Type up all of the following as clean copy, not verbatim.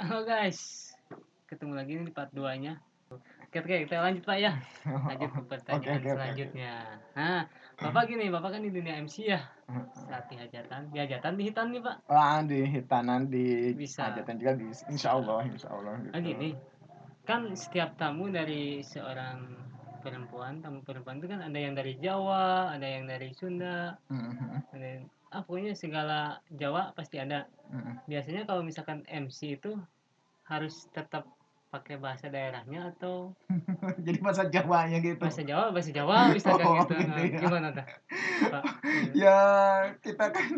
Halo guys, ketemu lagi nih di part 2-nya. Oke, kita lanjut Pak ya. Lanjut ke Oke, pertanyaan oke, oke. selanjutnya. Nah, Bapak gini, Bapak kan di dunia MC ya. Saat di hajatan di hitam nih Pak. Di hitanan, di Bisa. hajatan juga bisa. Insya Allah gitu. Gini, kan setiap tamu dari seorang perempuan, tamu perempuan itu kan ada yang dari Jawa, ada yang dari Sunda, Mhm, ada yang, pokoknya segala Jawa pasti ada. mhm. Biasanya kalau misalkan MC itu harus tetap pakai bahasa daerahnya atau Jadi bahasa Jawanya gitu. bahasa Jawa misalkan Oh, gitu, gitu ya. gimana tuh Pak? Iya. Ya, kita kan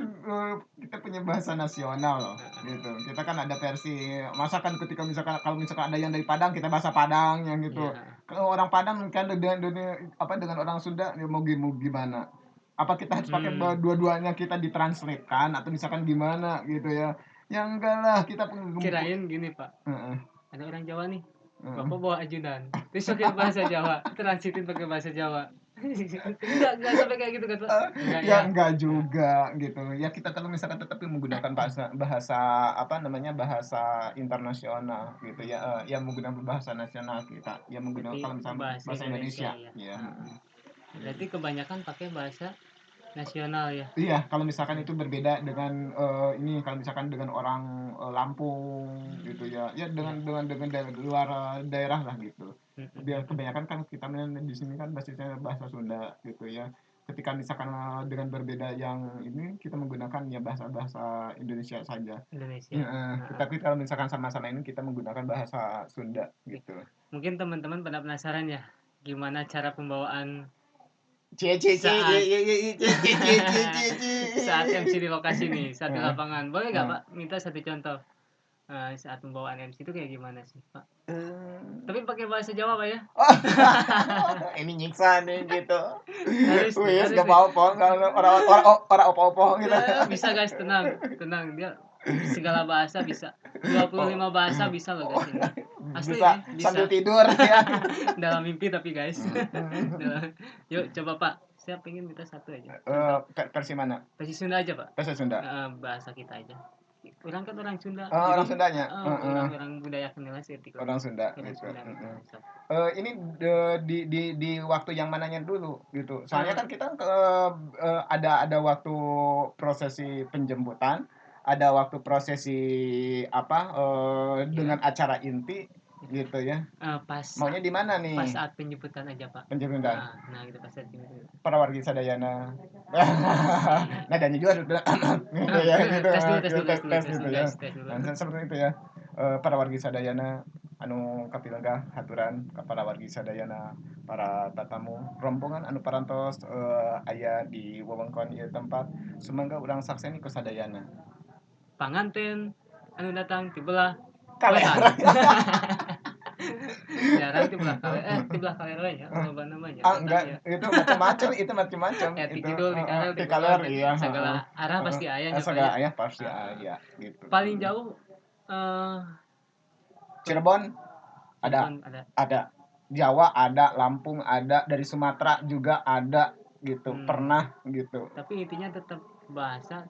kita punya bahasa nasional loh, Heeh. gitu. Kita kan ada versi. Masa kan ketika misalkan kalau misalkan ada yang dari Padang, kita bahasa Padang yang Iya, gitu. heeh. Kalau orang Padang kan dengan orang Sunda ya mau gimana? Apa kita harus pakai Hmm, dua-duanya kita ditranslatekan atau misalkan gimana gitu ya? Ya enggak lah, kita kirain gini Pak, Heeh, ada orang Jawa nih, heeh. Bapak bawa ajudan, terus pakai bahasa Jawa, transitin pakai bahasa Jawa. Enggak sampai kayak gitu kan Pak? Enggak Ya ya? enggak Nah, juga gitu. Ya kita kalau misalkan tetapi menggunakan bahasa bahasa apa namanya, bahasa internasional gitu ya, ya menggunakan bahasa nasional kita, ya menggunakan berarti kalau misalnya bahasa bahasa Indonesia Indonesia, ya. ya. Heeh. Berarti kebanyakan pakai bahasa nasional ya. Iya, kalau misalkan Bahasa. itu berbeda dengan, ini kalau misalkan dengan orang, Lampung gitu ya, ya Ya. dengan luar, daerah lah gitu. Hmm, hmm, Biar hmm, hmm. kebanyakan kan kita di sini kan basisnya bahasa Sunda gitu ya. Ketika misalkan, dengan berbeda yang ini, kita menggunakan ya bahasa-bahasa Indonesia saja. Indonesia. Heeh, Heeh. tapi kalau misalkan sama-sama ini kita menggunakan bahasa Sunda Oke. gitu. Mungkin teman-teman pada penasaran ya, gimana cara pembawaan Cie cie cie cie saat cie cie cie cie cie cie saat MC cie. di lokasi nih, saat di Heeh, lapangan. Boleh nggak heeh. Pak minta satu contoh saat pembawaan MC itu kayak gimana sih Pak? Eee Tapi pakai bahasa Jawa Pak ya? Oh, ini nyiksa nih gitu. Wis Harus gak nih. apa-apa kalau orang opo-opo gitu. Bisa guys, tenang, tenang. Dia segala bahasa bisa. 25 Oh, bahasa bisa loh guys oh, ini. Asli nih, bisa sambil bisa. tidur ya. Dalam mimpi tapi guys. Yuk coba Pak. Saya pengen minta satu aja. Contoh Versi mana? versi Sunda aja Pak. Versi Sunda. Bahasa kita aja. Orang kan orang Sunda, Oh, orang jadi Sundanya. orang-orang budaya kenal seperti Orang orang Sunda orang gitu. Sunda minta sok. Ini di waktu yang mananya dulu gitu. Soalnya Eh, kan kita ada waktu prosesi penjemputan, ada waktu prosesi apa dengan ya, acara inti gitu ya. Maunya di mana pas nih saat penjemputan aja Pak. penjemputan? Nah gitu pas saat penjemputan. Para wargi sadayana. Si Nadanya juga udah gitu ya gitu. Tes tes gitu dulu ya. guys, tes dulu. Nah, seperti itu ya. Para wargi sadayana anu kapilenggah haturan ka para wargi sadayana, para tatamu rombongan anu parantos aya di wewengkon ieu tempat sumangga urang sakseni ku sadayana. Panganten anu datang ti belah wetan. Kaler. Jarang ti belah kaler we nya, loba namanya wetan Enggak, ya. itu macam-macam, Ti itu kidul, ti kaler, ti ti kulon, kaler iya, segala heeh, arah heeh. pasti aya nya Pak Sagala ya. aya pasti Heeh. aya gitu. Paling jauh eh Cirebon ada Cirebon ada. ada, Jawa ada, Lampung ada, dari Sumatera juga ada gitu, Hmm, pernah gitu. tapi intinya tetap bahasa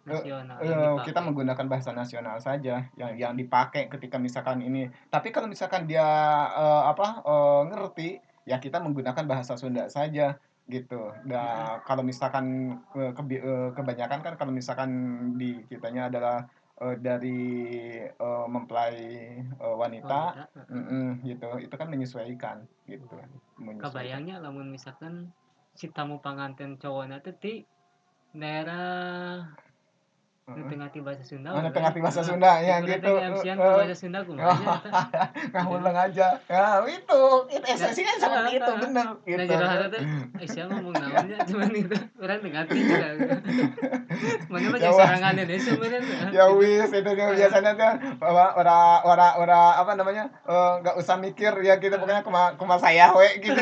Eee nasional yang kita dipakai. menggunakan bahasa nasional saja yang dipakai ketika misalkan ini. Tapi kalau misalkan dia, ngerti, ya kita menggunakan bahasa Sunda saja gitu. Mm-mm. Kalau misalkan, kebanyakan kan kalau misalkan di kitanya adalah, dari, mempelai, wanita, Wanita. Heeh. gitu, itu kan menyesuaikan gitu, menyesuaikan. Kabayangnya lamun misalkan si tamu panganten cowoknya teh ti daerah nu Heeh. teu ngarti bahasa Sunda we Mana we. tengah bahasa Heeh. Sunda Cek ya urang teh gitu, nge-MC-an ku bahasa Sunda kumaha nya eta? Gitu. Ngulang aja. Ya itu Da esensinya heeh seperti itu, heeh. bener Da gitu. jero hate teh, sia ngomong naon nya cuman itu, urang teu ngarti cenah. Mana mah Ya jeung wes, sorangan Indonesia meureun ya gitu. wis itu kan Heeh. biasanya tuh ora apa namanya, nggak usah mikir ya gitu Heeh. pokoknya kuma saya we gitu.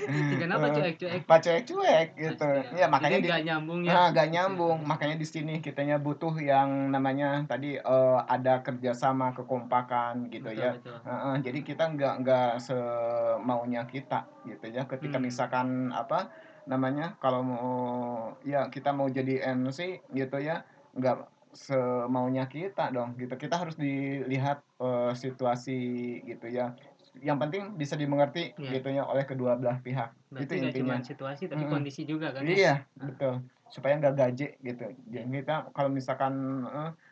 Tinggalna apa Heeh, cuek-cuek Pak cuek-cuek gitu. pasti Ya ya. Jadi makanya nggak nyambung ya nggak gitu ya. nyambung, makanya di sini kitanya butuh yang namanya tadi, ada kerjasama, kekompakan gitu Betul ya. betul. Heeh, jadi kita nggak semaunya kita gitu ya. Ketika Hmm. misalkan apa namanya, kalau mau ya kita mau jadi MC gitu ya, nggak semaunya kita dong gitu. Kita harus dilihat, situasi gitu ya. Yang penting bisa dimengerti Ya, gitu ya oleh kedua belah pihak, itu berarti nggak cuma intinya. situasi tapi Mhm. kondisi juga kan ya? Iya, Nah, betul. Supaya nggak gaje gitu. iya. Jadi kita kalau misalkan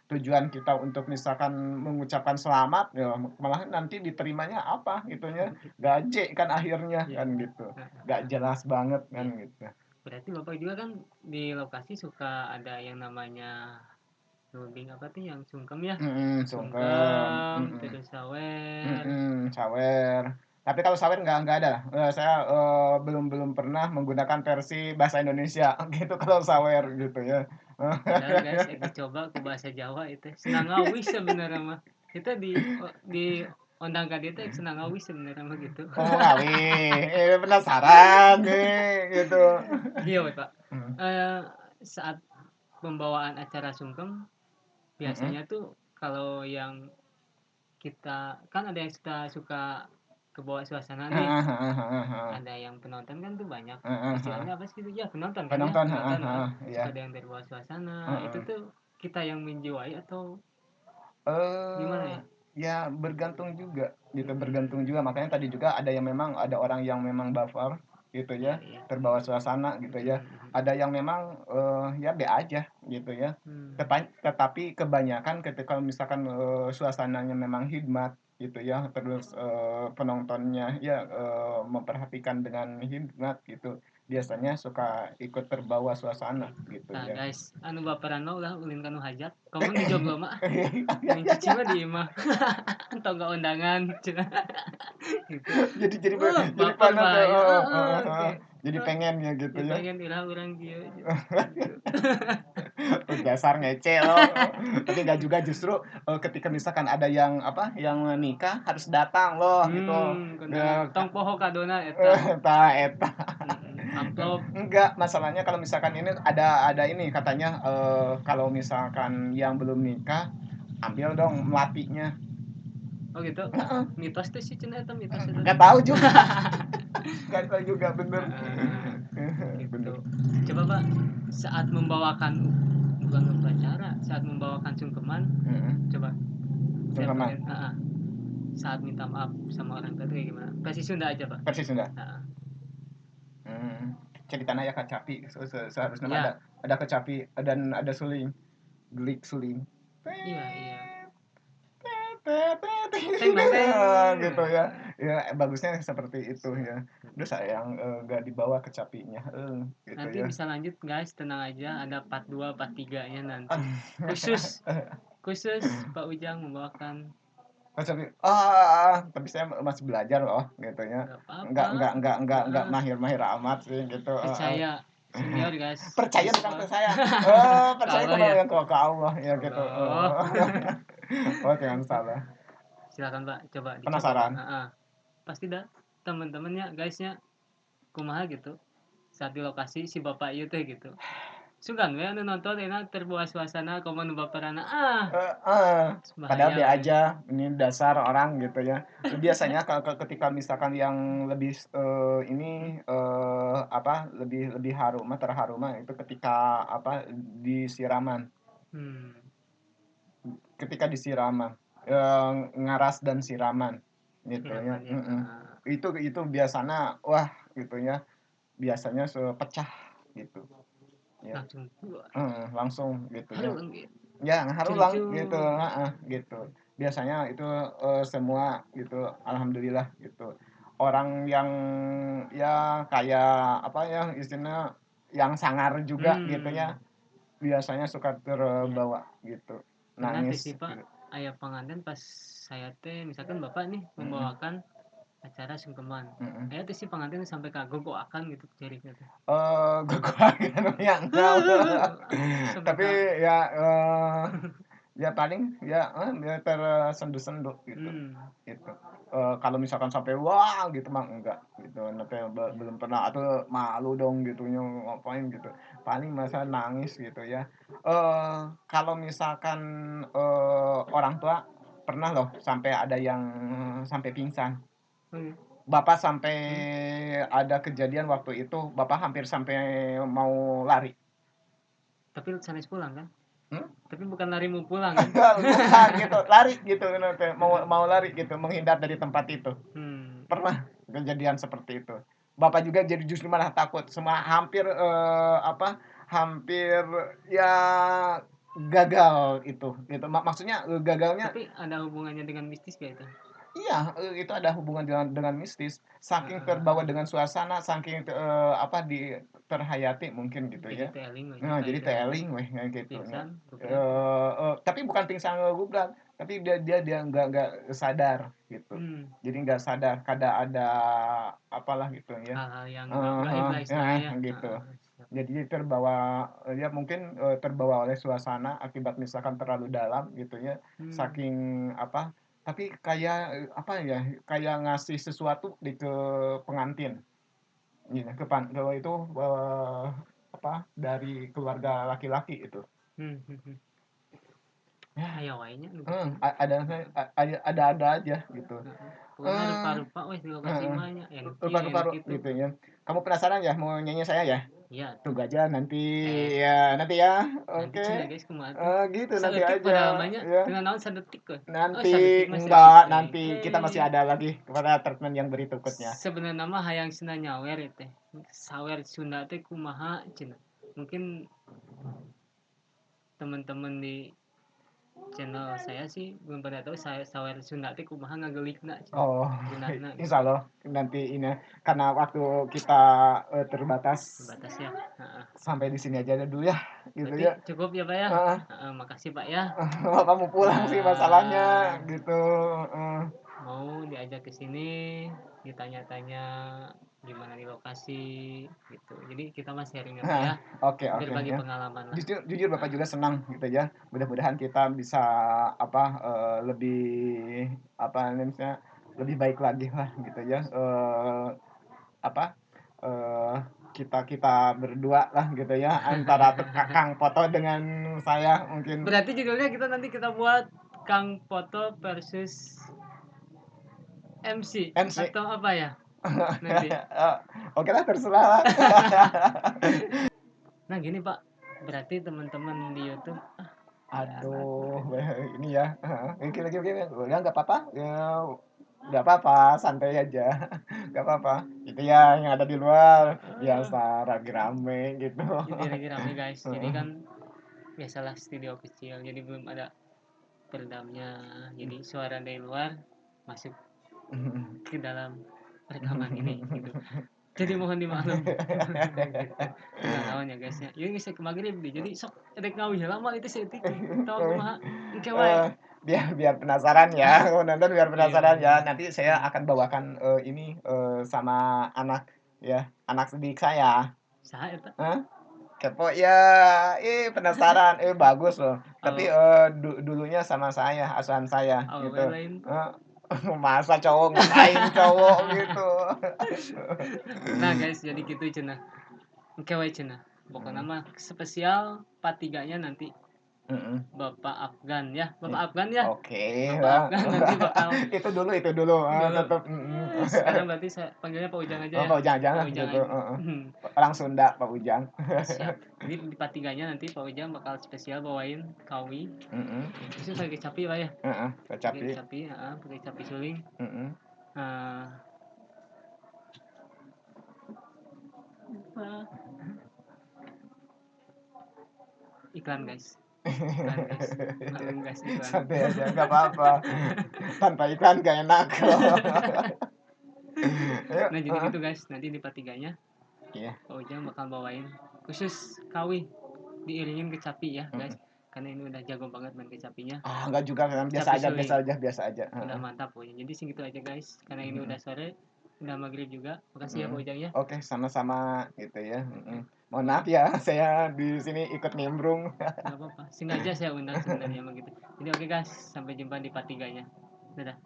tujuan kita untuk misalkan mengucapkan selamat, ya malahan nanti diterimanya apa gitunya, gaje kan akhirnya Iya. kan gitu. Nah, Nggak jelas banget kan iya. gitu. Berarti Bapak juga kan di lokasi suka ada yang namanya nuding apa tuh yang sungkem ya? Sungkem, Sungkem, terus sawer. sawer. Tapi kalau sawer nggak ada. Saya belum belum pernah menggunakan versi bahasa Indonesia gitu kalau sawer gitu ya. Padahal guys, coba ke bahasa Jawa itu senangawis sebenarnya mah. Kita di ondang ka dieu teh senangawis sebenarnya mah gitu. Oh ngawi, penasaran nih gitu. Iya, Pak. Hmm, Eh, saat pembawaan acara sungkem mm-mm. biasanya tuh kalau yang kita kan ada yang suka suka ke bawah suasana nih. Ada yang penonton kan tuh banyak. Istilahnya apa sih itu? Ya, penonton kan ya? Penonton, Penonton kan. iya. Suka ada yang terbawa suasana. Itu Heeh. tuh kita yang menjiwai atau gimana Eh, ya? ya bergantung juga gitu, bergantung Hmm, juga. Makanya tadi juga ada yang memang ada orang yang memang baper gitu iya ya, iya. terbawa suasana gitu ya. Ada yang memang ya be aja gitu ya. Hmm. Tetapi kebanyakan ketika misalkan suasananya memang hikmat gitu ya, terus penontonnya ya memperhatikan dengan hikmat gitu. Biasanya suka ikut terbawa suasana gitu Nah, ya. guys, anu baperan mah ulah ulin kanu hajat. Komen di joglo mah. Mun cuci mah di imah. Atau enggak undangan cenah gitu. Jadi Baper panas ya, bahaya. heeh Heeh, heeh oke. heeh. Jadi pengen ya gitu Jadi ya. pengen ulah urang kieu gitu. Oh, dasar ngece lo. Tapi nggak juga justru ketika misalkan ada yang apa yang nikah harus datang loh gitu. Kunaon tong poho kadona eta. Tah eta. Amplop. Enggak, masalahnya kalau misalkan ini ada ini katanya kalau misalkan yang belum nikah ambil dong melatinya. Oh gitu. Heeh, Mitos teh sih cenah eta mitos eta nggak teh. tahu juga, nggak tahu juga bener. Heeh, Bener. gitu. Coba Pak, saat membawakan bukan upacara, saat membawakan sungkeman, Mm-mm. coba saya Sungkeman. pengen saat minta maaf sama orang tua itu kayak gimana? Versi Sunda aja Pak. Persis Sunda. Heeh. Ceritanya ya kecapi, seharusnya mah Iya, ada kecapi dan ada suling, gelik suling. iya, iya. Teng dong teng. Gitu ya. Ya bagusnya seperti itu ya. Udah sayang nggak dibawa kecapinya. Gitu Nanti ya. bisa lanjut guys, tenang aja, ada part 2, part 3-nya nanti. Khusus khusus Pak Ujang membawakan. Kecapi, tapi saya masih belajar loh, gitu ya. Nggak apa-apa. Nggak Heeh. mahir-mahir amat sih, gitu. Percaya senior guys, Percaya bukan ke support. saya, percaya Allah ya. ke Allah ya gitu. Allah. Oh jangan salah. Silakan Pak, coba dicoba Pak. Penasaran? Pasti dah teman-temannya guysnya kumaha gitu. Saat di lokasi si bapak ieu teh gitu. Sugan we anu nonton enak terbawa suasana komo nu baperanna Eh, eh, Padahal bahaya be we. aja, ini dasar orang gitu ya. Biasanya kalau ketika misalkan yang lebih ini apa lebih lebih harum mah terharu mah itu ketika apa disiraman, Hmm, ketika disiraman ngaras dan siraman gitu ya. siraman ya. Itu biasanya wah gitu ya, biasanya pecah gitu ya. Langsung Langsung gitu ya. haruang gitu. Ya, ngarulang gitu, Curing-curing. heeh, gitu. Biasanya itu, semua gitu, alhamdulillah gitu. Orang yang ya kayak apa ya, istilahnya yang sangar juga gitu Hmm, ya, biasanya suka ya. terbawa gitu, Pernah teh nangis sih Pak, gitu. aya panganten pas saya teh misalkan Bapak nih Mhm, membawakan acara sungkeman. mhm. Aya teh si panganten sampai kagogoakan gitu ceritanya teh. Gua ya enggak, tapi Sampai ya, ya paling ya, biar tersendu-sendu gitu. hmm, Gitu. Kalau misalkan sampai wah gitu mah enggak gitu, nanti belum pernah atau malu dong gitunya ngapain gitu. Paling masa nangis gitu ya. Kalau misalkan orang tua pernah loh sampai ada yang sampai pingsan. oh ya, Bapak sampai hmm. ada kejadian waktu itu, Bapak hampir sampai mau lari. Tapi sanes pulang kan? Hmm? Tapi bukan lari mau pulang kan? Bukan gitu, lari gitu, mau lari gitu, menghindar dari tempat itu. Pernah kejadian seperti itu. Bapak juga jadi justru malah takut, hampir hampir ya gagal itu, gitu. Maksudnya gagalnya. Tapi ada hubungannya dengan mistis gak itu? Iya, itu ada hubungan dengan mistis. Saking terbawa dengan suasana, saking terhayati mungkin gitu Jadi ya. telling weh, Nah, jadi kayak telling weh gitu nya. pingsan, gubrak. Tapi bukan pingsan gubrak, tapi dia nggak sadar gitu. Jadi nggak sadar, kada ada apalah gitu ya. Hal-hal yang gaib lah istilahnya ya. Gitu. Jadi ya mungkin terbawa oleh suasana akibat misalkan terlalu dalam gitu ya. Saking tapi kayak apa ya, kayak ngasih sesuatu ke pengantin gitu, itu dari keluarga laki-laki itu. Ya, Aya wainya ada aja gitu. pokoknya rupa-rupa wes di lokasi banyak yang enak Paru-paru itu. gitu ya. Kamu penasaran ya mau nyanyi saya ya? Iya tuh. Tunggu aja nanti ya, nanti ya. Nanti Oke. cina guys kumaha tuh. Gitu nanti Saeutik pada aja lamanya ya. dengan naon sadetik kok. Oh Nanti sadetik mah saeutik enggak, teh. nanti kita masih ada lagi kepada treatment yang berikutnya. Sebenarnya nama hayang Sunda nyawer teh. Sawer Sunda teh kumaha cenah. Mungkin teman-teman di channel saya sih belum pada tahu saya sawer Sunda teh kumaha ngagelikna cenah. Oh, Gunana gitu. insya Allah nanti ini karena waktu kita terbatas. Terbatas ya. Sampai di sini aja dulu ya, gitu Berarti ya. cukup ya Pak ya. Makasih Pak ya. Bapak mau pulang sih masalahnya, gitu. Mau diajak ke sini, ditanya-tanya gimana di lokasi, gitu. Jadi kita mas sharing ya Pak ya. Oke, Berbagi ya. pengalaman lah. Jujur Bapak juga senang gitu ya. Mudah-mudahan kita bisa lebih namanya lebih baik lagi lah gitu ya. Kita berdua lah gitu ya, antara Kang Poto dengan saya mungkin. Berarti judulnya nanti kita buat Kang Poto versus MC atau apa ya nanti. Oke lah, terserah lah. Nah gini Pak, berarti teman-teman di YouTube aduh ini ya gini udah nggak apa-apa ya, nggak apa-apa, santai aja. Nggak apa-apa, itu ya yang ada di luar biasa lagi rame gitu. Jadi lagi rame guys, jadi kan biasalah studio kecil, jadi belum ada peredamnya, jadi suara dari luar masuk ke dalam rekaman ini gitu. Jadi mohon dimaklum. Nggak tahu ya guys ya. Ini bisa ke maghrib deh. Jadi sok rek ngawih lama itu setik. Tahu kumaha engke wae. Biar penasaran ya, nonton biar penasaran ya. Nanti saya akan bawakan ini sama anak ya, anak sedik saya. Saha eta? Kepo ya, penasaran, bagus loh. Tapi dulunya sama saya, asuhan saya gitu. Masa cowok ngapain cowok gitu. Nah guys, jadi gitu cenah. Engke wae cenah. Pokoknya mah spesial part 3-nya nanti Bapak Afgan ya. Bapak Afgan ya. Oke. Bapak Afgan nanti bakal itu dulu. Tetap. Sekarang berarti saya panggilnya Pak Ujang aja ya. Pak Ujang jangan Pak Ujang gitu. aja. Orang Sunda Pak Ujang. Siap. Jadi di part 3-nya nanti Pak Ujang bakal spesial bawain kawi. Itu pakai capi Pak ya. Pakai capi suling. Iklan guys. Iklan guys. Santai aja, nggak apa-apa. Tanpa iklan gak enak. Nah jadi gitu guys, nanti di part 3-nya Pak Ujang bakal bawain khusus kawi, diiringin kecapi ya guys. Karena ini udah jago banget main kecapinya. Enggak juga kan, biasa aja. Udah mantap pokoknya. Jadi segitu aja guys, karena ini udah sore, udah maghrib juga. Makasih ya Pak Ujang ya. Oke, sama-sama gitu ya. Mohon maaf ya, saya di sini ikut nimbrung. Enggak apa-apa. Sengaja saya undang sebenarnya emang gitu. Jadi oke guys, sampai jumpa di part 3-nya. Dadah.